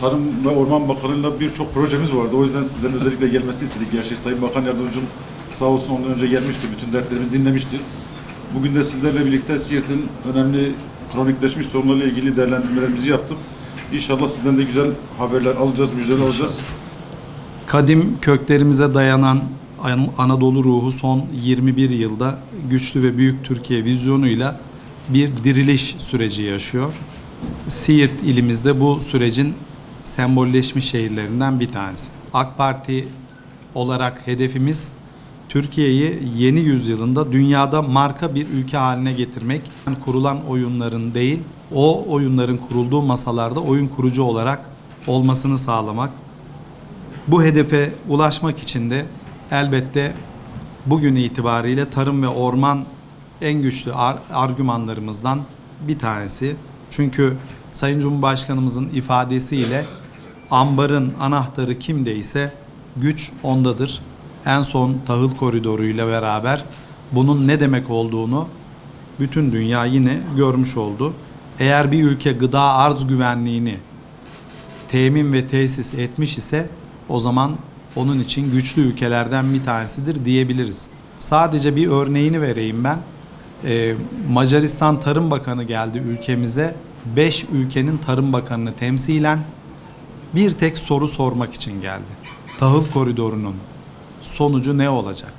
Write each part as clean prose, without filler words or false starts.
Tarım ve Orman Bakanı'yla birçok projemiz vardı. O yüzden sizlerin özellikle gelmesi istedik. Gerçi Sayın Bakan Yardımcım sağ olsun ondan önce gelmişti. Bütün dertlerimizi dinlemişti. Bugün de sizlerle birlikte Siirt'in önemli kronikleşmiş sorunlarıyla ilgili değerlendirmelerimizi yaptık. İnşallah sizden de güzel haberler alacağız, müjdeler alacağız. Kadim köklerimize dayanan Anadolu ruhu son 21 yılda güçlü ve büyük Türkiye vizyonuyla bir diriliş süreci yaşıyor. Siirt ilimizde bu sürecin sembolleşmiş şehirlerinden bir tanesi. AK Parti olarak hedefimiz Türkiye'yi yeni yüzyılında dünyada marka bir ülke haline getirmek. Kurulan oyunların değil, o oyunların kurulduğu masalarda oyun kurucu olarak olmasını sağlamak. Bu hedefe ulaşmak için de elbette bugün itibariyle tarım ve orman en güçlü argümanlarımızdan bir tanesi. Çünkü Sayın Cumhurbaşkanımızın ifadesiyle ambarın anahtarı kimdeyse güç ondadır. En son tahıl koridoruyla beraber bunun ne demek olduğunu bütün dünya yine görmüş oldu. Eğer bir ülke gıda arz güvenliğini temin ve tesis etmiş ise o zaman onun için güçlü ülkelerden bir tanesidir diyebiliriz. Sadece bir örneğini vereyim ben. Macaristan Tarım Bakanı geldi ülkemize. 5 ülkenin Tarım Bakanını temsilen bir tek soru sormak için geldi. Tahıl koridorunun sonucu ne olacak?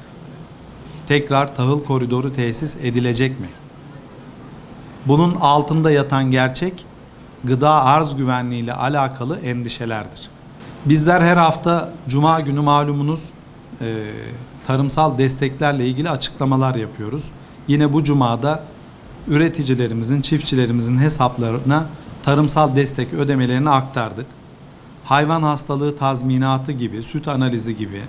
Tekrar tahıl koridoru tesis edilecek mi? Bunun altında yatan gerçek gıda arz güvenliği ile alakalı endişelerdir. Bizler her hafta Cuma günü malumunuz tarımsal desteklerle ilgili açıklamalar yapıyoruz. Yine bu Cuma'da üreticilerimizin, çiftçilerimizin hesaplarına tarımsal destek ödemelerini aktardık. Hayvan hastalığı tazminatı gibi, süt analizi gibi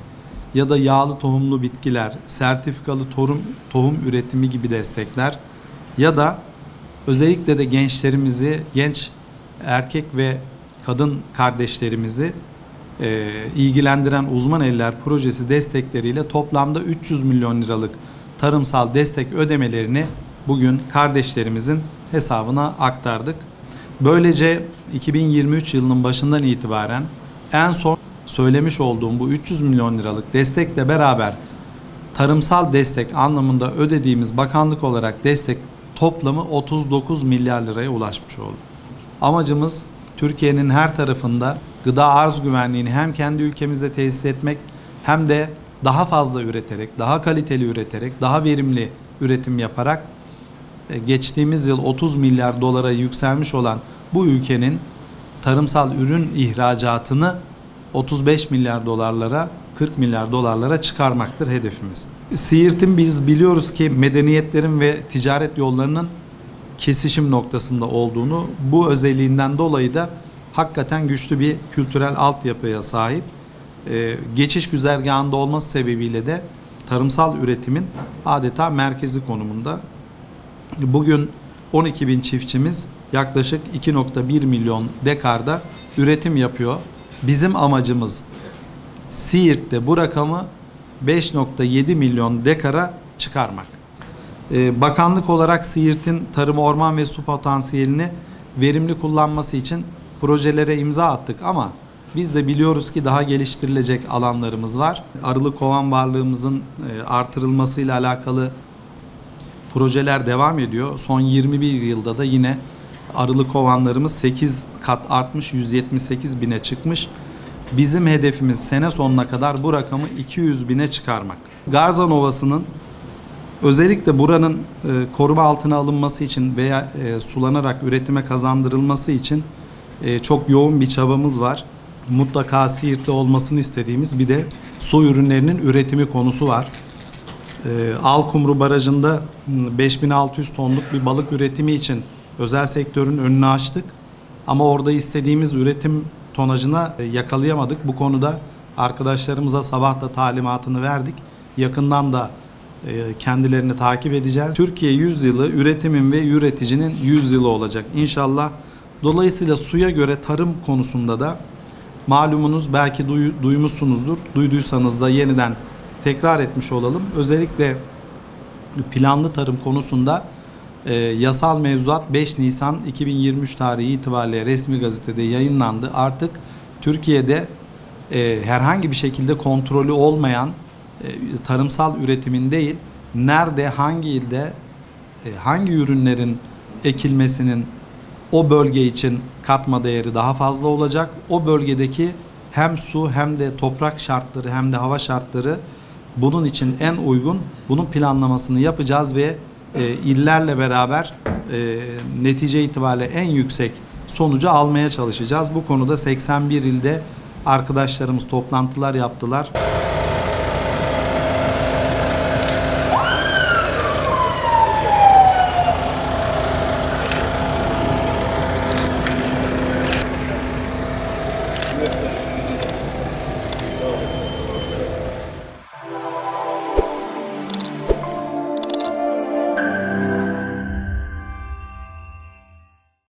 ya da yağlı tohumlu bitkiler, sertifikalı tohum üretimi gibi destekler ya da özellikle de gençlerimizi, genç erkek ve kadın kardeşlerimizi ilgilendiren Uzman Eller Projesi destekleriyle toplamda 300 milyon liralık tarımsal destek ödemelerini bugün kardeşlerimizin hesabına aktardık. Böylece 2023 yılının başından itibaren en son söylemiş olduğum bu 300 milyon liralık destekle beraber tarımsal destek anlamında ödediğimiz bakanlık olarak destek toplamı 39 milyar liraya ulaşmış oldu. Amacımız Türkiye'nin her tarafında gıda arz güvenliğini hem kendi ülkemizde tesis etmek hem de daha fazla üreterek, daha kaliteli üreterek, daha verimli üretim yaparak geçtiğimiz yıl 30 milyar dolara yükselmiş olan bu ülkenin tarımsal ürün ihracatını 35 milyar dolarlara, 40 milyar dolarlara çıkarmaktır hedefimiz. Siirt'in biz biliyoruz ki medeniyetlerin ve ticaret yollarının kesişim noktasında olduğunu, bu özelliğinden dolayı da hakikaten güçlü bir kültürel altyapıya sahip. Geçiş güzergahında olması sebebiyle de tarımsal üretimin adeta merkezi konumunda. Bugün 12 bin çiftçimiz yaklaşık 2,1 milyon dekarda üretim yapıyor. Bizim amacımız Siirt'te bu rakamı 5,7 milyon dekara çıkarmak. Bakanlık olarak Siirt'in tarım, orman ve su potansiyelini verimli kullanması için projelere imza attık ama biz de biliyoruz ki daha geliştirilecek alanlarımız var. Arılı kovan varlığımızın artırılmasıyla alakalı projeler devam ediyor. Son 21 yılda da yine arılı kovanlarımız 8 kat artmış, 178 bine çıkmış. Bizim hedefimiz sene sonuna kadar bu rakamı 200 bine çıkarmak. Garzan Ovası'nın özellikle buranın koruma altına alınması için veya sulanarak üretime kazandırılması için çok yoğun bir çabamız var. Mutlaka Siirt'te olmasını istediğimiz bir de su ürünlerinin üretimi konusu var. Alkumru Barajı'nda 5600 tonluk bir balık üretimi için özel sektörün önünü açtık. Ama orada istediğimiz üretim tonajına yakalayamadık. Bu konuda arkadaşlarımıza sabah da talimatını verdik. Yakından da kendilerini takip edeceğiz. Türkiye 100 yılı üretimin ve üreticinin 100 yılı olacak İnşallah. Dolayısıyla suya göre tarım konusunda da malumunuz belki duymuşsunuzdur. Duyduysanız da yeniden tekrar etmiş olalım. Özellikle planlı tarım konusunda Yasal mevzuat 5 Nisan 2023 tarihi itibariyle resmi gazetede yayınlandı. Artık Türkiye'de herhangi bir şekilde kontrolü olmayan tarımsal üretimin değil, nerede, hangi ilde, hangi ürünlerin ekilmesinin o bölge için katma değeri daha fazla olacak. O bölgedeki hem su hem de toprak şartları hem de hava şartları bunun için en uygun. Bunun planlamasını yapacağız ve illerle beraber netice itibariyle en yüksek sonucu almaya çalışacağız. Bu konuda 81 ilde arkadaşlarımız toplantılar yaptılar.